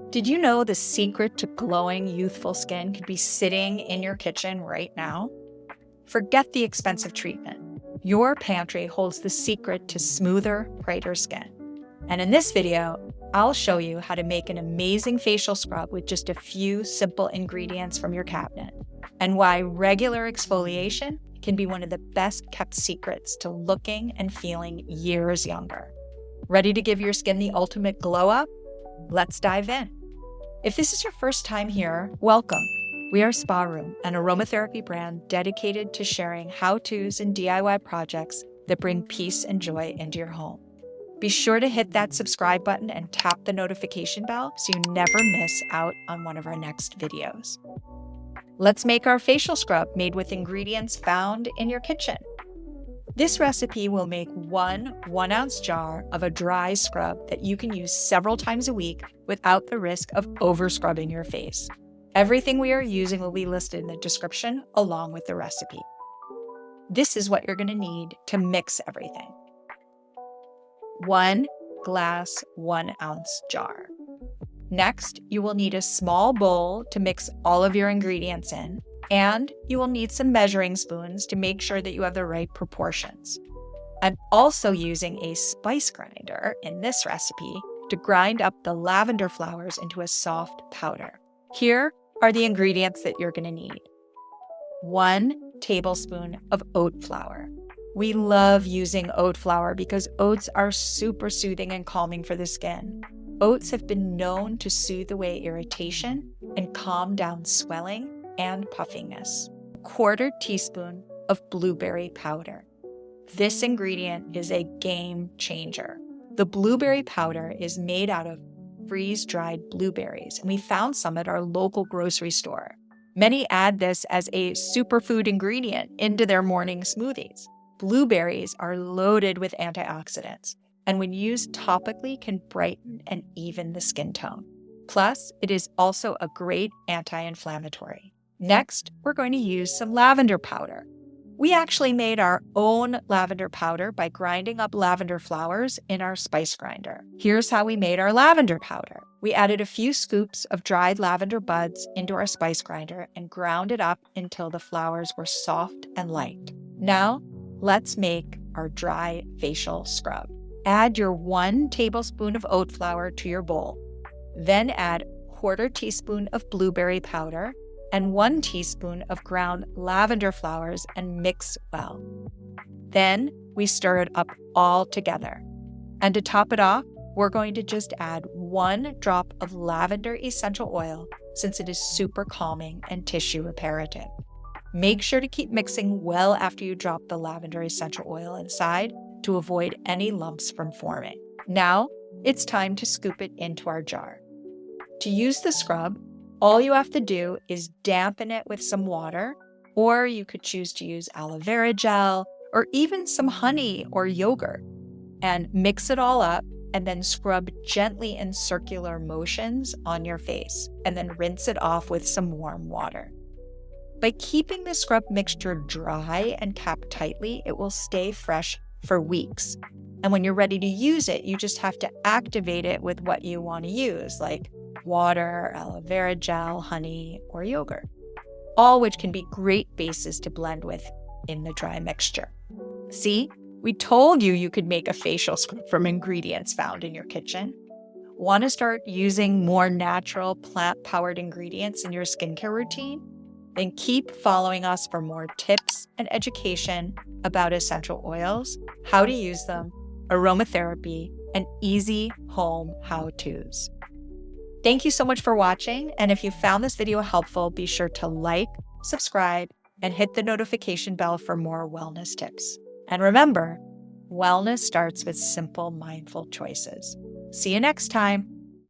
Did you know the secret to glowing, youthful skin could be sitting in your kitchen right now? Forget the expensive treatment. Your pantry holds the secret to smoother, brighter skin. And in this video, I'll show you how to make an amazing facial scrub with just a few simple ingredients from your cabinet, and why regular exfoliation can be one of the best kept secrets to looking and feeling years younger. Ready to give your skin the ultimate glow up? Let's dive in. If this is your first time here, welcome. We are Sparoom, an aromatherapy brand dedicated to sharing how-tos and DIY projects that bring peace and joy into your home. Be sure to hit that subscribe button and tap the notification bell so you never miss out on one of our next videos. Let's make our facial scrub made with ingredients found in your kitchen. This recipe will make one 1-ounce jar of a dry scrub that you can use several times a week without the risk of over-scrubbing your face. Everything we are using will be listed in the description along with the recipe. This is what you're going to need to mix everything. 1 glass 1-ounce jar. Next, you will need a small bowl to mix all of your ingredients in, and you will need some measuring spoons to make sure that you have the right proportions. I'm also using a spice grinder in this recipe to grind up the lavender flowers into a soft powder. Here are the ingredients that you're going to need. 1 tablespoon of oat flour. We love using oat flour because oats are super soothing and calming for the skin. Oats have been known to soothe away irritation and calm down swelling and puffiness. 1/4 teaspoon of blueberry powder. This ingredient is a game changer. The blueberry powder is made out of freeze-dried blueberries, and we found some at our local grocery store. Many add this as a superfood ingredient into their morning smoothies. Blueberries are loaded with antioxidants, and when used topically can brighten and even the skin tone. Plus, it is also a great anti-inflammatory. Next, we're going to use some lavender powder. We actually made our own lavender powder by grinding up lavender flowers in our spice grinder. Here's how we made our lavender powder. We added a few scoops of dried lavender buds into our spice grinder and ground it up until the flowers were soft and light. Now, let's make our dry facial scrub. Add your 1 tablespoon of oat flour to your bowl. Then add 1/4 teaspoon of blueberry powder and 1 teaspoon of ground lavender flowers and mix well. Then we stir it up all together. And to top it off, we're going to just add 1 drop of lavender essential oil since it is super calming and tissue reparative. Make sure to keep mixing well after you drop the lavender essential oil inside to avoid any lumps from forming. Now, it's time to scoop it into our jar. To use the scrub, all you have to do is dampen it with some water, or you could choose to use aloe vera gel, or even some honey or yogurt, and mix it all up, and then scrub gently in circular motions on your face, and then rinse it off with some warm water. By keeping the scrub mixture dry and capped tightly, it will stay fresh for weeks. And when you're ready to use it, you just have to activate it with what you want to use, like water, aloe vera gel, honey, or yogurt, all which can be great bases to blend with in the dry mixture. See, we told you could make a facial scrub from ingredients found in your kitchen. Want to start using more natural plant-powered ingredients in your skincare routine? Then keep following us for more tips and education about essential oils, how to use them, aromatherapy, and easy home how-tos. Thank you so much for watching, and if you found this video helpful, be sure to like, subscribe, and hit the notification bell for more wellness tips. And remember, wellness starts with simple, mindful choices. See you next time.